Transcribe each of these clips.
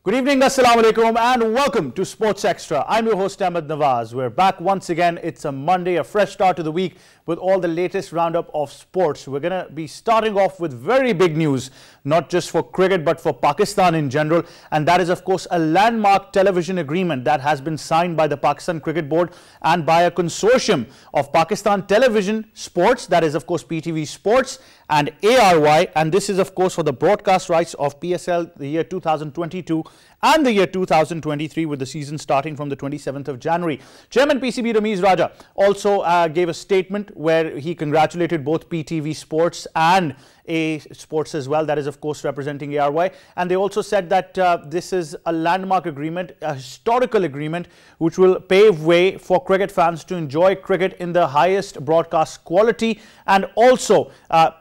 Good evening, Assalamu Alaikum, and welcome to Sports Extra. I'm your host Ahmed Nawaz. We're back once again. It's a Monday, a fresh start to the week with all the latest roundup of sports. We're going to be starting off with very big news, not just for cricket but for Pakistan in general, and that is of course a landmark television agreement that has been signed by the Pakistan Cricket Board and by a consortium of Pakistan Television Sports, that is of course PTV Sports and ARY, and this is of course for the broadcast rights of PSL the year 2022 and the year 2023, with the season starting from the 27th of January. Chairman PCB Ramiz Raja also gave a statement where he congratulated both PTV Sports and A Sports as well, that is of course representing ARY, and they also said that this is a landmark agreement, a historical agreement which will pave way for cricket fans to enjoy cricket in the highest broadcast quality, and also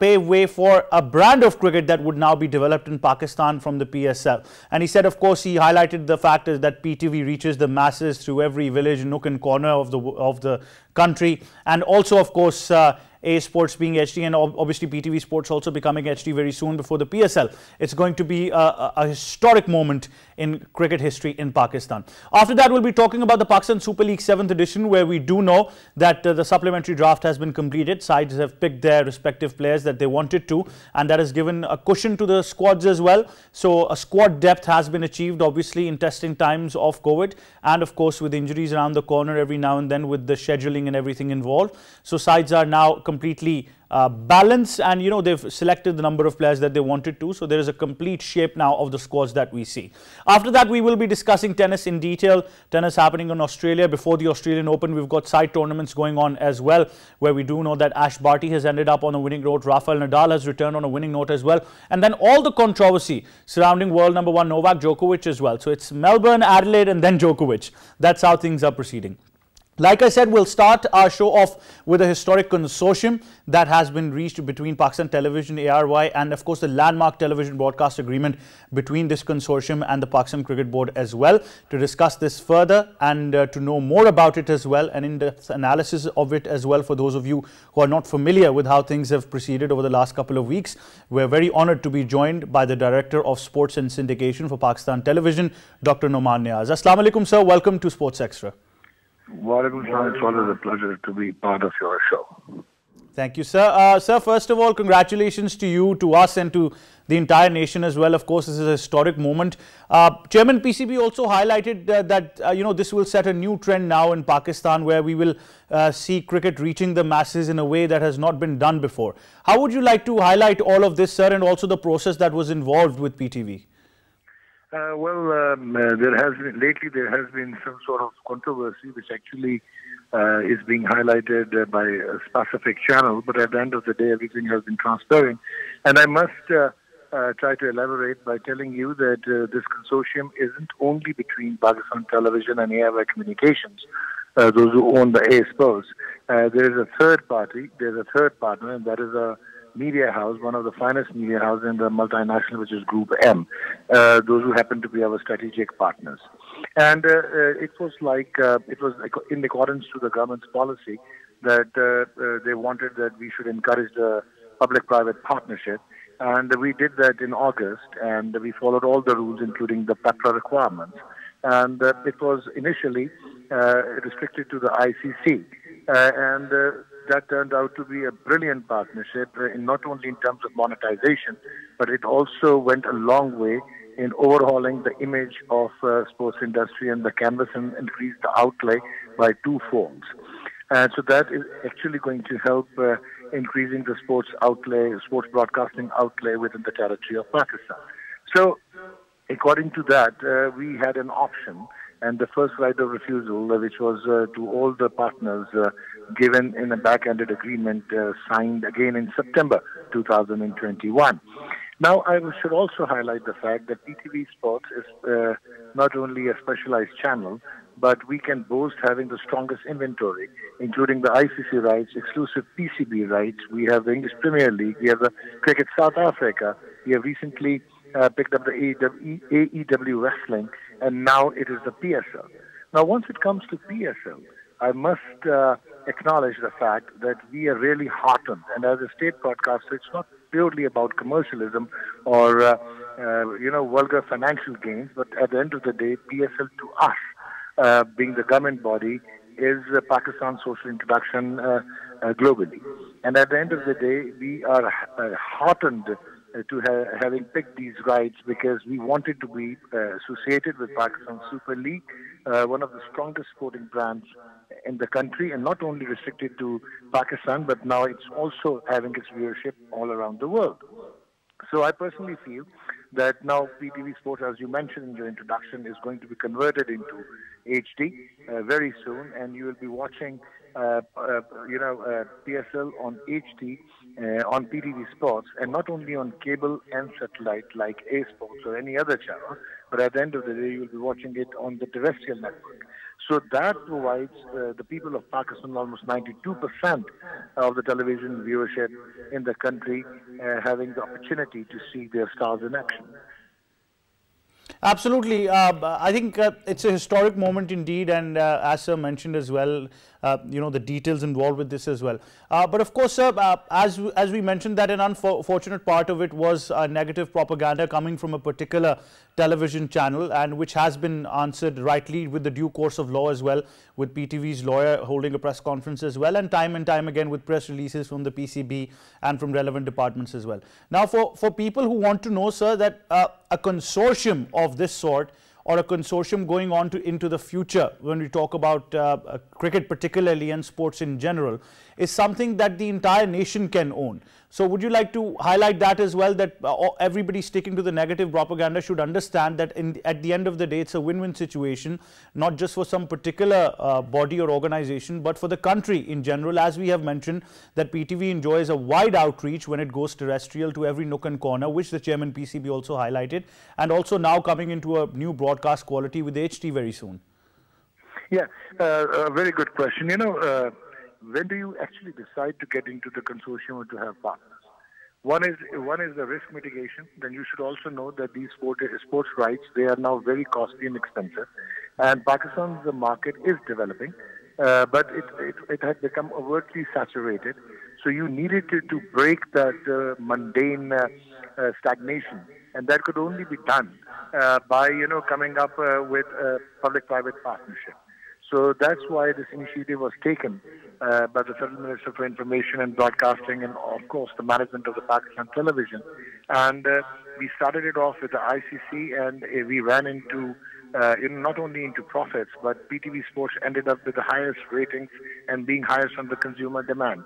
pave way for a brand of cricket that would now be developed in Pakistan from the PSL. And he said of course he highlighted the fact is that PTV reaches the masses through every village, nook and corner of the country, and also of course A Sports being HD, and obviously PTV Sports also becoming HD very soon before the PSL. It's going to be a historic moment in cricket history in Pakistan. After that, we'll be talking about the Pakistan Super League 7th edition, where we do know that the supplementary draft has been completed. Sides have picked their respective players that they wanted to, and that has given a cushion to the squads as well. So a squad depth has been achieved, obviously in testing times of COVID, and of course with injuries around the corner every now and then with the scheduling and everything involved. So sides are now completely balanced, and they've selected the number of players that they wanted to, so there is a complete shape now of the squads that we see. After that, we will be discussing tennis in detail. Tennis happening in Australia before the Australian Open. We've got side tournaments going on as well, where we do know that Ash Barty has ended up on a winning note, Rafael Nadal has returned on a winning note as well, and then all the controversy surrounding world number one Novak Djokovic as well. So it's Melbourne, Adelaide and then Djokovic. That's how things are proceeding. Like I said, we'll start our show off with a historic consortium that has been reached between Pakistan Television, ARY, and of course the landmark television broadcast agreement between this consortium and the Pakistan Cricket Board as well. To discuss this further and to know more about it as well, and in-depth analysis of it as well for those of you who are not familiar with how things have proceeded over the last couple of weeks, we're very honoured to be joined by the Director of Sports and Syndication for Pakistan Television, Dr. Noman Niaz. Assalamu alaikum, sir. Welcome to Sports Extra. Walaikum salam. It's always a pleasure to be part of your show. Thank you, sir. Sir, first of all, congratulations to you, to us and to the entire nation as well. Of course, this is a historic moment. Chairman PCB also highlighted that this will set a new trend now in Pakistan, where we will see cricket reaching the masses in a way that has not been done before. How would you like to highlight all of this, sir, and also the process that was involved with PTV? There has been some sort of controversy which actually is being highlighted by a specific channel, but at the end of the day, everything has been transparent. And I must try to elaborate by telling you that this consortium isn't only between Pakistan Television and ARY Communications, those who own the A Sports. There is a third party, there's a third partner, and that is a media house, one of the finest media houses in the multinational, which is Group M, those who happen to be our strategic partners. And it was in accordance to the government's policy that they wanted that we should encourage the public-private partnership. And we did that in August, and we followed all the rules, including the PEPRA requirements. And it was initially restricted to the ICC. That turned out to be a brilliant partnership, not only in terms of monetization, but it also went a long way in overhauling the image of sports industry and the canvas, and increased the outlay by twofolds. So that is actually going to help increasing the sports outlay, sports broadcasting outlay within the territory of Pakistan. So according to that, we had an option, and the first right of refusal, which was to all the partners given in a back-ended agreement signed again in September 2021. Now, I should also highlight the fact that PTV Sports is not only a specialized channel, but we can boast having the strongest inventory, including the ICC rights, exclusive PCB rights. We have the English Premier League, we have the Cricket South Africa, we have recently picked up the AEW Wrestling, and now it is the PSL. Now, once it comes to PSL, I must acknowledge the fact that we are really heartened, and as a state broadcaster, it's not purely about commercialism or vulgar financial gains. But at the end of the day, PSL to us, being the government body, is Pakistan's social introduction globally. And at the end of the day, we are heartened to having picked these rights because we wanted to be associated with Pakistan Super League, one of the strongest sporting brands in the country, and not only restricted to Pakistan, but now it's also having its viewership all around the world. So I personally feel that now PTV Sports, as you mentioned in your introduction, is going to be converted into HD very soon, and you will be watching PSL on HD on PTV Sports, and not only on cable and satellite like A Sports or any other channel, but at the end of the day, you will be watching it on the terrestrial network. So that provides the people of Pakistan almost 92% of the television viewership in the country having the opportunity to see their stars in action. Absolutely. I think it's a historic moment indeed, and as sir mentioned as well, the details involved with this as well. But of course, sir, as we mentioned, that an unfortunate part of it was negative propaganda coming from a particular television channel, and which has been answered rightly with the due course of law as well, with PTV's lawyer holding a press conference as well, and time again with press releases from the PCB and from relevant departments as well. Now, for people who want to know, sir, that a consortium of this sort, or a consortium going on into the future, when we talk about cricket particularly and sports in general, is something that the entire nation can own. So would you like to highlight that as well, that everybody sticking to the negative propaganda should understand that at the end of the day, it's a win-win situation, not just for some particular body or organization, but for the country in general. As we have mentioned, that PTV enjoys a wide outreach when it goes terrestrial to every nook and corner, which the chairman PCB also highlighted, and also now coming into a new broadcast quality with HD very soon. Yeah, a very good question. When do you actually decide to get into the consortium or to have partners? One is the risk mitigation. Then you should also know that these sports rights, they are now very costly and expensive. And Pakistan's market is developing, but it has become overtly saturated. So you needed to break that mundane stagnation. And that could only be done by, coming up with a public-private partnership. So that's why this initiative was taken by the Federal Minister for Information and Broadcasting, and of course the management of the Pakistan Television. And we started it off with the ICC, and we ran into not only into profits, but PTV Sports ended up with the highest ratings and being highest on the consumer demand.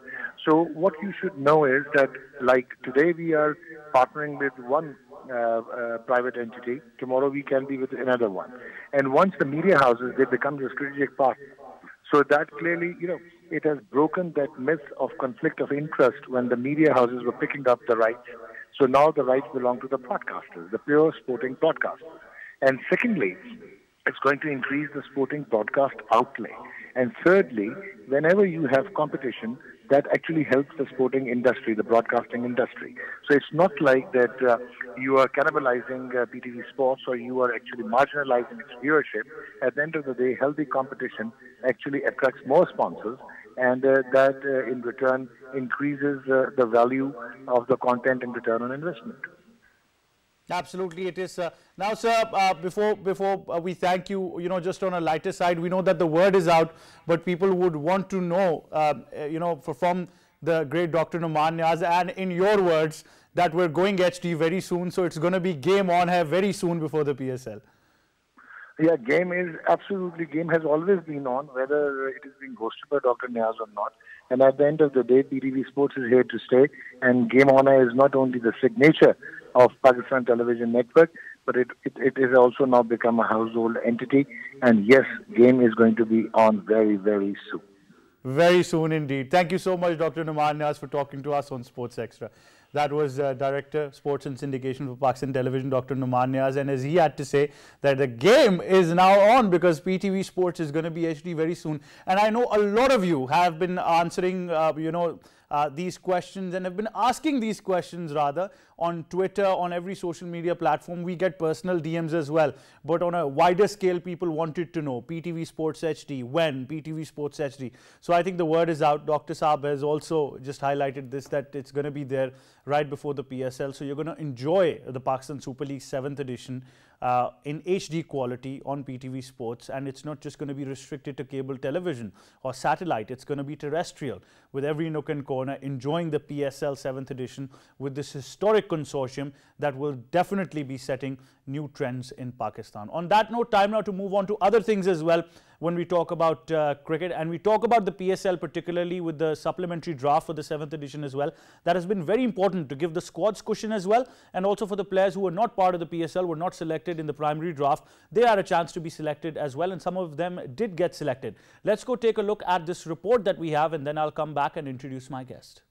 So what you should know is that, like today we are partnering with one private entity, tomorrow we can be with another one. And once the media houses, they become your strategic partner. So that clearly, it has broken that myth of conflict of interest when the media houses were picking up the rights. So now the rights belong to the broadcasters, the pure sporting broadcasters. And secondly, it's going to increase the sporting broadcast outlay. And thirdly, whenever you have competition, that actually helps the sporting industry, the broadcasting industry. So it's not like that you are cannibalizing PTV Sports or you are actually marginalizing its viewership. At the end of the day, healthy competition actually attracts more sponsors, and that in return increases the value of the content and return on investment. Absolutely, it is. Now, sir, before we thank you, just on a lighter side, we know that the word is out, but people would want to know, from the great Dr. Numan Niaz, and in your words, that we're going HD very soon, so it's going to be game on here very soon before the PSL. Yeah, game has always been on, whether it is being hosted by Dr. Niaz or not. And at the end of the day, PTV Sports is here to stay, and Game On Air is not only the signature of Pakistan Television Network, but it is also now become a household entity. And yes, game is going to be on very, very soon. Very soon indeed. Thank you so much, Dr. Numan Niaz, for talking to us on Sports Extra. That was Director, Sports and Syndication for Pakistan Television, Dr. Numan Niaz. And as he had to say, that the game is now on because PTV Sports is going to be HD very soon. And I know a lot of you have been answering, these questions and have been asking these questions rather on Twitter, on every social media platform. We get personal DMs as well, but on a wider scale, people wanted to know PTV Sports HD, when PTV Sports HD. So I think the word is out. Dr. Saab has also just highlighted this, that it's going to be there right before the PSL. So you're going to enjoy the Pakistan Super League 7th edition in HD quality on PTV Sports, and it's not just going to be restricted to cable television or satellite. It's going to be terrestrial, with every nook and corner enjoying the PSL 7th edition with this historic consortium that will definitely be setting new trends in Pakistan. On that note, time now to move on to other things as well when we talk about cricket, and we talk about the PSL, particularly with the supplementary draft for the 7th edition as well. That has been very important to give the squads cushion as well, and also for the players who were not part of the PSL, were not selected in the primary draft. They had a chance to be selected as well, and some of them did get selected. Let's go take a look at this report that we have, and then I'll come back and introduce my guest.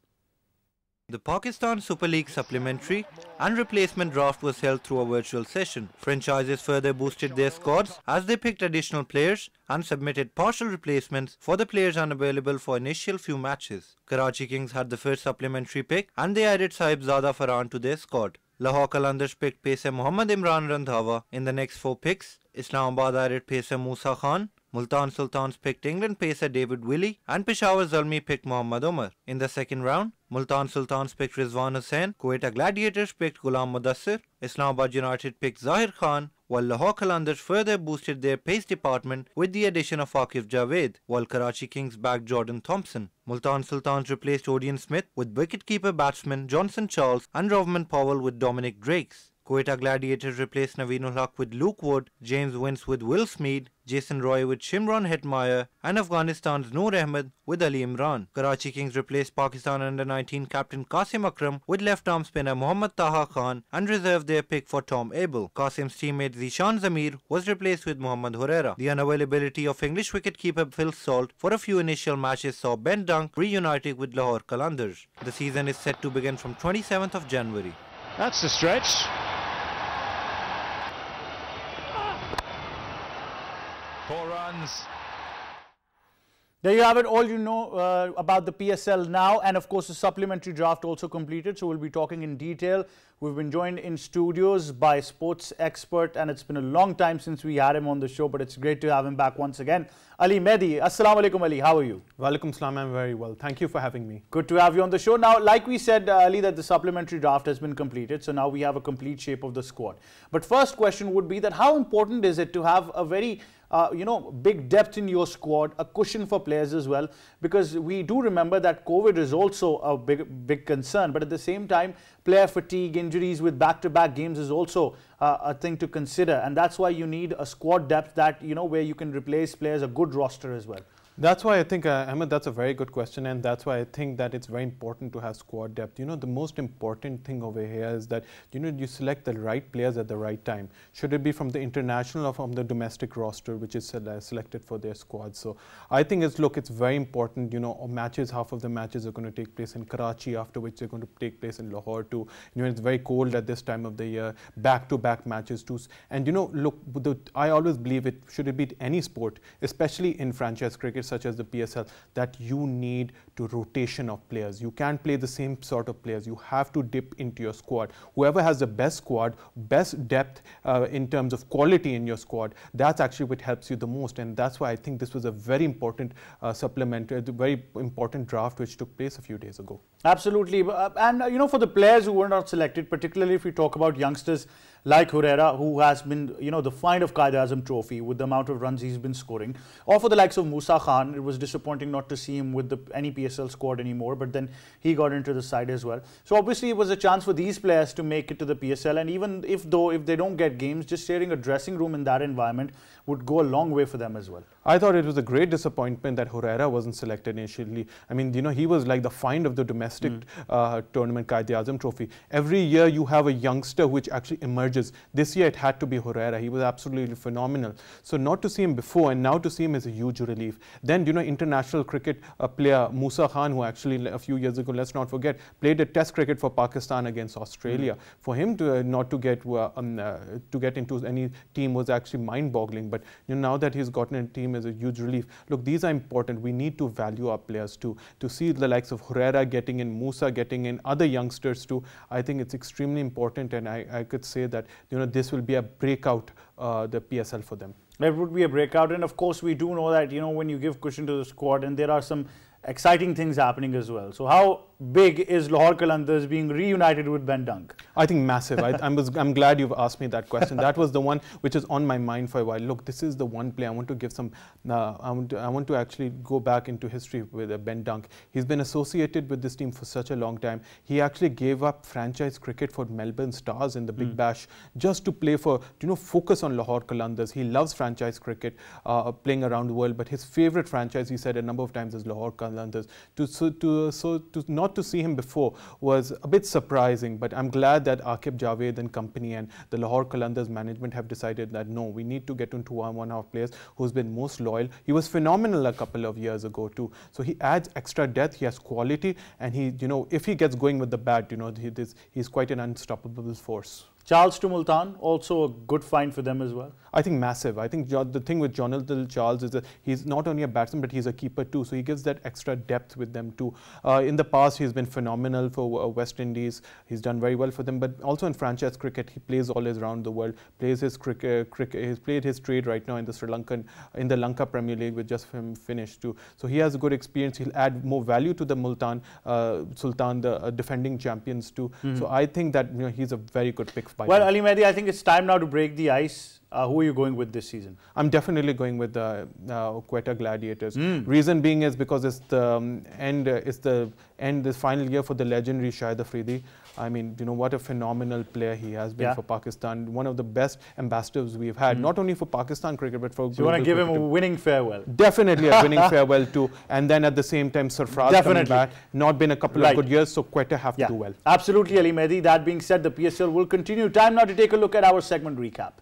The Pakistan Super League supplementary and replacement draft was held through a virtual session. Franchises further boosted their squads as they picked additional players and submitted partial replacements for the players unavailable for initial few matches. Karachi Kings had the first supplementary pick and they added Sahibzada Farhan to their squad. Lahore Qalandars picked pacer Mohammad Imran Randhawa in the next 4 picks. Islamabad added pacer Musa Khan. Multan Sultans picked England pacer David Willey, and Peshawar Zalmi picked Mohammad Umar. In the second round, Multan Sultans picked Rizwan Hussain, Quetta Gladiators picked Ghulam Mudassir, Islamabad United picked Zahir Khan, while Lahore Qalandars further boosted their pace department with the addition of Aqif Javed, while Karachi Kings backed Jordan Thompson. Multan Sultans replaced Odean Smith with wicketkeeper batsman Johnson Charles and Rovman Powell with Dominic Drakes. Quetta Gladiators replaced Naveenul Haq with Luke Wood, James Wince with Will Smead, Jason Roy with Shimron Hetmeyer, and Afghanistan's Noor Ahmed with Ali Imran. Karachi Kings replaced Pakistan under-19 captain Qasim Akram with left-arm spinner Mohammad Taha Khan and reserved their pick for Tom Abel. Qasim's teammate Zishan Zamir was replaced with Mohammad Huraira. The unavailability of English wicketkeeper Phil Salt for a few initial matches saw Ben Dunk reunited with Lahore Qalandars. The season is set to begin from 27th of January. That's the stretch. 4 runs. There you have it, all you know about the PSL now, and of course the supplementary draft also completed, so we'll be talking in detail. We've been joined in studios by sports expert, and it's been a long time since we had him on the show, but it's great to have him back once again. Ali Mehdi. Assalamu alaikum, Ali. How are you? Walaikum salam. I'm very well. Thank you for having me. Good to have you on the show. Now, like we said, Ali, that the supplementary draft has been completed, so now we have a complete shape of the squad. But first question would be that how important is it to have a very big depth in your squad, a cushion for players as well, because we do remember that COVID is also a big concern, but at the same time, player fatigue, injuries with back-to-back games is also a thing to consider, and that's why you need a squad depth that, where you can replace players, a good roster as well. That's why I think, Ahmed, that's a very good question, and that's why I think that it's very important to have squad depth. The most important thing over here is that, you select the right players at the right time. Should it be from the international or from the domestic roster, which is selected for their squad? So I think it's very important, matches, half of the matches are going to take place in Karachi, after which they're going to take place in Lahore too. It's very cold at this time of the year, back-to-back matches too. And I always believe should it be any sport, especially in franchise cricket, such as the PSL, that you need to rotation of players. You can't play the same sort of players. You have to dip into your squad. Whoever has the best squad, best depth in terms of quality in your squad, that's actually what helps you the most. And that's why I think this was a very important very important draft which took place a few days ago. Absolutely. And, for the players who were not selected, particularly if we talk about youngsters like Huraira, who has been, the find of Quaid-e-Azam trophy with the amount of runs he's been scoring, or for the likes of Musa Khan, it was disappointing not to see him with any PSL squad anymore, but then he got into the side as well. So obviously it was a chance for these players to make it to the PSL, and even if they don't get games, just sharing a dressing room in that environment would go a long way for them as well. I thought it was a great disappointment that Huraira wasn't selected initially. I mean, he was like the find of the domestic tournament, Quaid-e-Azam trophy. Every year you have a youngster which actually emerges. This year it had to be Huraira. He was absolutely phenomenal. So not to see him before and now to see him is a huge relief. Then, international cricket player Musa Khan, who actually a few years ago, let's not forget, played a test cricket for Pakistan against Australia. For him to not to get into any team was actually mind-boggling. But now that he's gotten a team team is a huge relief. Look, these are important. We need to value our players too. To see the likes of Herrera getting in, Musa getting in, other youngsters too, I think it's extremely important, and I could say that this will be a breakout, the PSL for them. It would be a breakout, and of course we do know that when you give cushion to the squad, and there are some exciting things happening as well. So how big is Lahore Qalandars being reunited with Ben Dunk? I think massive. I'm glad you've asked me that question. That was the one which is on my mind for a while. Look, this is the one play I want to give some. I want to actually go back into history with Ben Dunk. He's been associated with this team for such a long time. He actually gave up franchise cricket for Melbourne Stars in the Big Bash just to play for, focus on Lahore Qalandars. He loves franchise cricket, playing around the world, but his favorite franchise, he said a number of times, is Lahore Qalandars. Not to see him before was a bit surprising, but I'm glad that Aqib Javed and company and the Lahore Qalandars management have decided that no, we need to get into one of our players who's been most loyal. He was phenomenal a couple of years ago too. So he adds extra depth, he has quality, and he, if he gets going with the bat, he's quite an unstoppable force. Charles to Multan, also a good find for them as well. I think massive. I think the thing with Jonathan Charles is that he's not only a batsman, but he's a keeper too. So he gives that extra depth with them too. In the past, he's been phenomenal for West Indies. He's done very well for them. But also in franchise cricket, he plays all around the world. Plays his cricket. He's played his trade right now in the Lanka Premier League, with just him finished too. So he has a good experience. He'll add more value to the Multan Sultan, the defending champions too. So I think that he's a very good pick. Well, Ali Mehdi, I think it's time now to break the ice. Who are you going with this season? I'm definitely going with the Quetta Gladiators. Reason being is because it's the the final year for the legendary Shahid Afridi. I mean, what a phenomenal player he has been for Pakistan. One of the best ambassadors we've had, not only for Pakistan cricket, but for global. So you want to give him a winning farewell? Definitely a winning farewell too. And then at the same time, Sarfraz coming back. Not been a couple of good years, so Quetta have to do well. Absolutely, Ali Mehdi. That being said, the PSL will continue. Time now to take a look at our segment recap.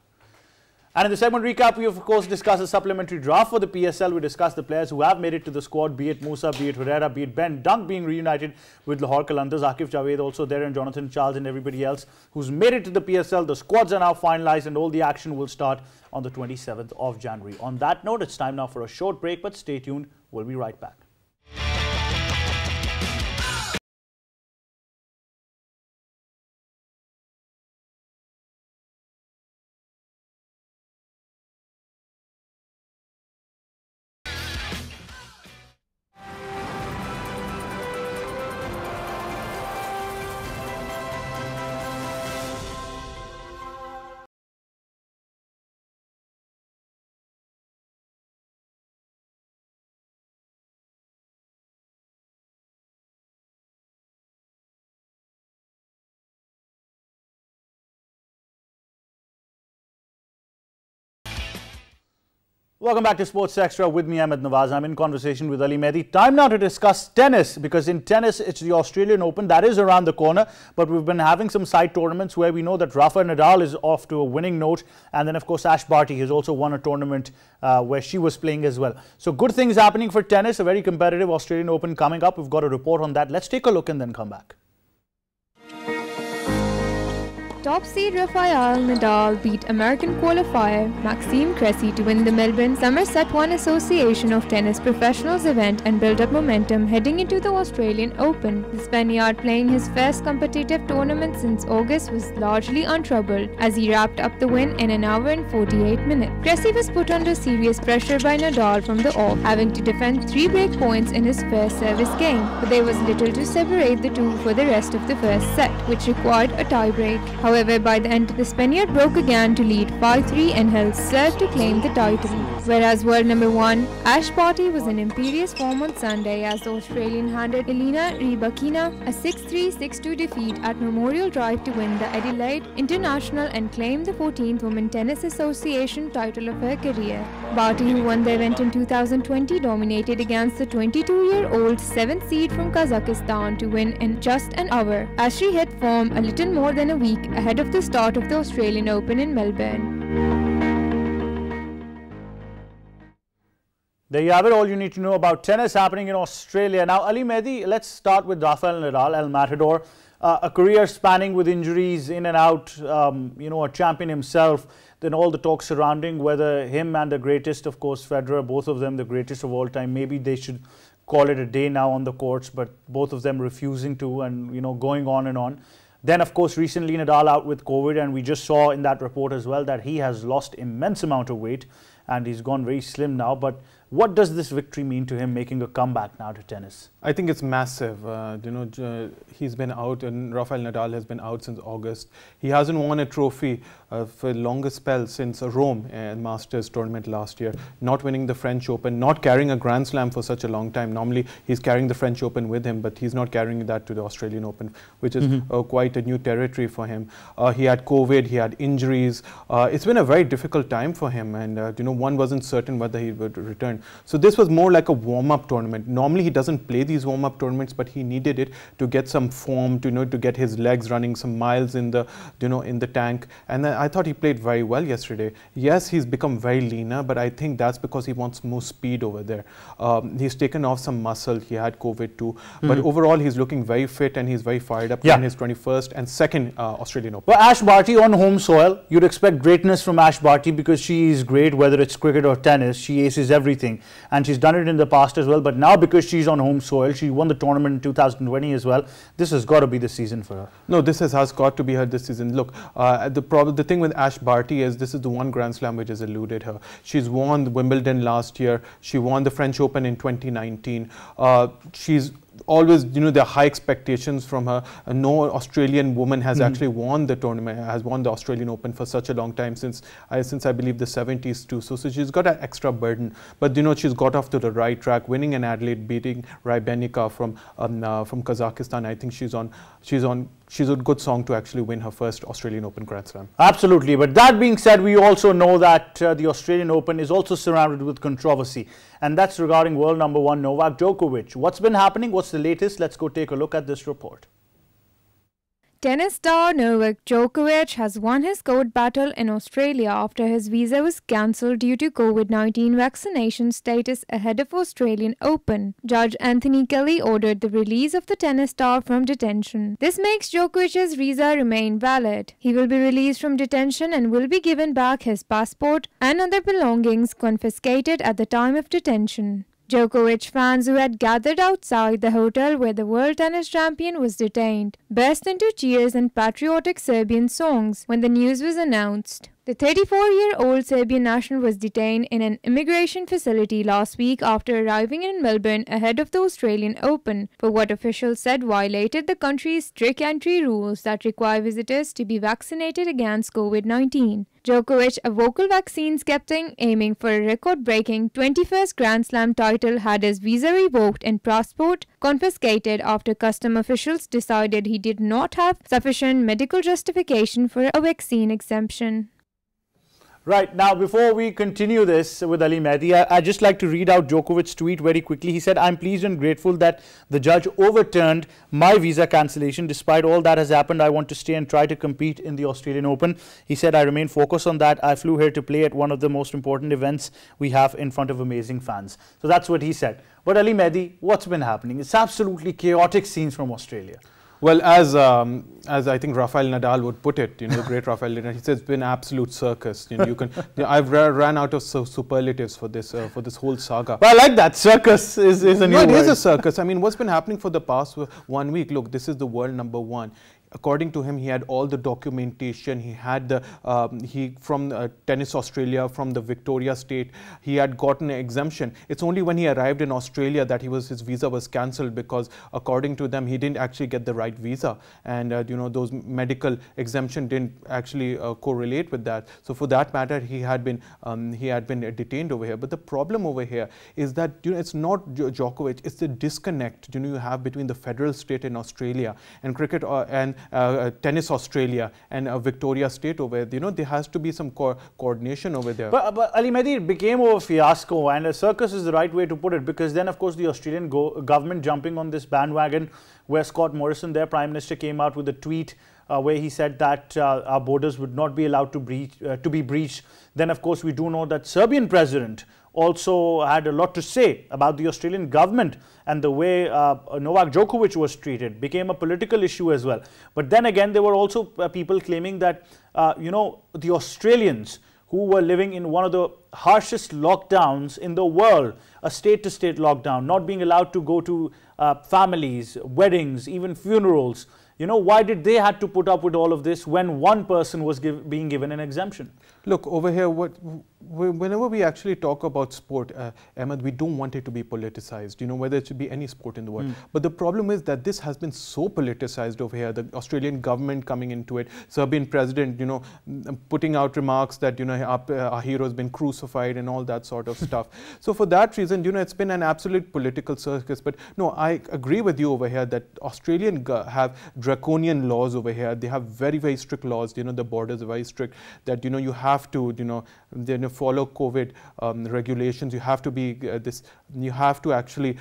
And in the segment recap, we of course discuss a supplementary draft for the PSL. We discuss the players who have made it to the squad, be it Musa, be it Herrera, be it Ben Dunk being reunited with Lahore Qalandars, Aqib Javed also there, and Jonathan Charles and everybody else who's made it to the PSL. The squads are now finalized and all the action will start on the 27th of January. On that note, it's time now for a short break, but stay tuned. We'll be right back. Welcome back to Sports Extra with me, Ahmed Nawaz. I'm in conversation with Ali Mehdi. Time now to discuss tennis, because in tennis, it's the Australian Open. That is around the corner, but we've been having some side tournaments where we know that Rafa Nadal is off to a winning note. And then, of course, Ash Barty has also won a tournament where she was playing as well. So good things happening for tennis, a very competitive Australian Open coming up. We've got a report on that. Let's take a look and then come back. Top seed Rafael Nadal beat American qualifier Maxime Cressy to win the Melbourne Somerset One Association of Tennis Professionals event and build up momentum heading into the Australian Open. The Spaniard, playing his first competitive tournament since August, was largely untroubled as he wrapped up the win in an hour and 48 minutes. Cressy was put under serious pressure by Nadal from the off, having to defend 3 break points in his first service game, but there was little to separate the two for the rest of the first set, which required a tie-break. However, by the end, the Spaniard broke again to lead 5-3 and held serve to claim the title. Whereas world number 1, Ash Barty, was in imperious form on Sunday as the Australian handed Elena Rybakina a 6-3, 6-2 defeat at Memorial Drive to win the Adelaide International and claim the 14th Women Tennis Association title of her career. Barty, who won the event in 2020, dominated against the 22-year-old 7th seed from Kazakhstan to win in just an hour, as she hit form a little more than a week ahead of the start of the Australian Open in Melbourne. There you have it, all you need to know about tennis happening in Australia. Now, Ali Mehdi, let's start with Rafael Nadal, El Matador. A career spanning with injuries in and out, a champion himself. then all the talk surrounding whether him and the greatest, of course, Federer, both of them the greatest of all time, maybe they should call it a day now on the courts, but both of them refusing to and, going on and on. Then, of course, recently Nadal out with COVID, and we just saw in that report as well that he has lost immense amount of weight and he's gone very slim now. But what does this victory mean to him, making a comeback now to tennis? I think it's massive. He's been out, and Rafael Nadal has been out since August. He hasn't won a trophy for the longest spell since Rome Masters tournament last year. Not winning the French Open, not carrying a Grand Slam for such a long time. Normally, he's carrying the French Open with him, but he's not carrying that to the Australian Open, which is quite a new territory for him. He had COVID, he had injuries. It's been a very difficult time for him, and one wasn't certain whether he would return. So this was more like a warm-up tournament. Normally he doesn't play these warm-up tournaments, but he needed it to get some form, to get his legs running, some miles in the in the tank. And I thought he played very well yesterday. Yes, he's become very leaner, but I think that's because he wants more speed over there. He's taken off some muscle. He had COVID too, but overall he's looking very fit and he's very fired up in his 21st and second Australian Open. Well, Ash Barty on home soil, you'd expect greatness from Ash Barty because she is great, whether it's cricket or tennis. She aces everything, and she's done it in the past as well. But now, because she's on home soil, she won the tournament in 2020 as well. This has got to be the season for her. No, this has got to be her this season. Look, the thing with Ash Barty is this is the one Grand Slam which has eluded her. She's won Wimbledon last year. She won the French Open in 2019. She's always, there are high expectations from her. No Australian woman has actually won the tournament, has won the Australian Open for such a long time, since I believe the 70s too. So she's got an extra burden. But she's got off to the right track, winning in Adelaide, beating Rybenika from Kazakhstan. I think she's a good song to actually win her first Australian Open Grand Slam. Absolutely. But that being said, we also know that the Australian Open is also surrounded with controversy, and that's regarding world number 1 Novak Djokovic. What's been happening? What's the latest? Let's go take a look at this report. Tennis star Novak Djokovic has won his court battle in Australia after his visa was cancelled due to COVID-19 vaccination status ahead of Australian Open. Judge Anthony Kelly ordered the release of the tennis star from detention. This makes Djokovic's visa remain valid. He will be released from detention and will be given back his passport and other belongings confiscated at the time of detention. Djokovic fans who had gathered outside the hotel where the world tennis champion was detained burst into cheers and patriotic Serbian songs when the news was announced. The 34-year-old Serbian national was detained in an immigration facility last week after arriving in Melbourne ahead of the Australian Open for what officials said violated the country's strict entry rules that require visitors to be vaccinated against COVID-19. Djokovic, a vocal vaccine skeptic aiming for a record-breaking 21st Grand Slam title, had his visa revoked and passport confiscated after custom officials decided he did not have sufficient medical justification for a vaccine exemption. Right, now before we continue this with Ali Mehdi, I'd just like to read out Djokovic's tweet very quickly. He said, "I'm pleased and grateful that the judge overturned my visa cancellation. Despite all that has happened, I want to stay and try to compete in the Australian Open." He said, "I remain focused on that. I flew here to play at one of the most important events we have in front of amazing fans." So that's what he said. But Ali Mehdi, what's been happening? It's absolutely chaotic scenes from Australia. Well, as I think Rafael Nadal would put it, the great Rafael Nadal, he says it's been absolute circus. I've ran out of superlatives for this whole saga. But I like that. Circus is a new word. It is a circus. I mean, what's been happening for the past 1 week? Look, this is the world number 1. According to him, he had all the documentation. He had from Tennis Australia, from the Victoria State, he had gotten an exemption. It's only when he arrived in Australia that his visa was cancelled, because according to them, he didn't actually get the right visa, and those medical exemption didn't actually correlate with that. So for that matter, he had been detained over here. But the problem over here is that it's not Djokovic; it's the disconnect you have between the federal state in Australia and cricket and Tennis Australia and Victoria State over there. There has to be some coordination over there. But Ali Mehdi, it became a fiasco, and a circus is the right way to put it, because then of course the Australian government jumping on this bandwagon, where Scott Morrison, their Prime Minister, came out with a tweet where he said that our borders would not be allowed to be breached. Then of course we do know that Serbian President also had a lot to say about the Australian government, and the way Novak Djokovic was treated became a political issue as well. But then again, there were also people claiming that, the Australians who were living in one of the harshest lockdowns in the world, a state-to-state lockdown, not being allowed to go to families, weddings, even funerals. You know, why did they have to put up with all of this when one person was being given an exemption? Look, over here, whenever we actually talk about sport, Ahmed, we don't want it to be politicized, you know, whether it should be any sport in the world. But the problem is that this has been so politicized over here, the Australian government coming into it, Serbian president, you know, putting out remarks that, you know, our hero has been crucified and all that sort of stuff. So for that reason, you know, it's been an absolute political circus. But no, I agree with you over here that Australian have draconian laws over here. They have very, very strict laws. You know, the borders are very strict, that, you know, you have to, you know, follow COVID regulations. You have to be you have to actually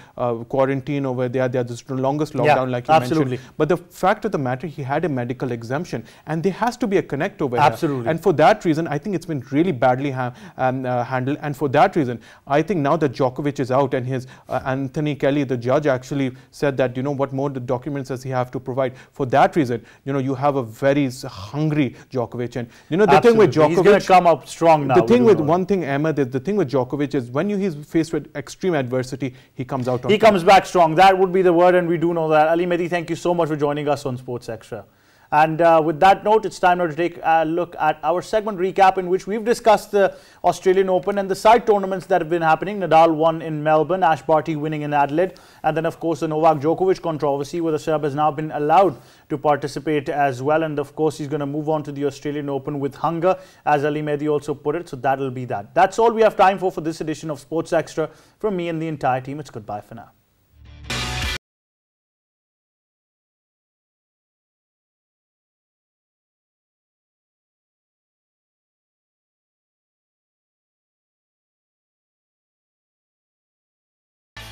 quarantine over there. They are the longest lockdown, like you mentioned. But the fact of the matter, he had a medical exemption, and there has to be a connect over here. And for that reason, I think it's been really badly handled. And for that reason, I think now that Djokovic is out, and his Anthony Kelly, the judge, actually said that, you know, what more the documents does he have to provide. For that reason, you know, you have a very hungry Djokovic. And, you know, the thing with Djokovic, he's going to come up strong now. The thing with one thing, Ahmed, is the thing with Djokovic is when he's faced with extreme adversity, he comes out on top. He comes back strong. That would be the word, and we do know that. Ali Mehdi, thank you so much for joining us on Sports Extra. And with that note, it's time now to take a look at our segment recap, in which we've discussed the Australian Open and the side tournaments that have been happening. Nadal won in Melbourne, Ash Barty winning in Adelaide, and then of course the Novak Djokovic controversy, where the Serb has now been allowed to participate as well. And of course he's going to move on to the Australian Open with hunger, as Ali Mehdi also put it. So that'll be that. That's all we have time for this edition of Sports Extra. From me and the entire team, it's goodbye for now.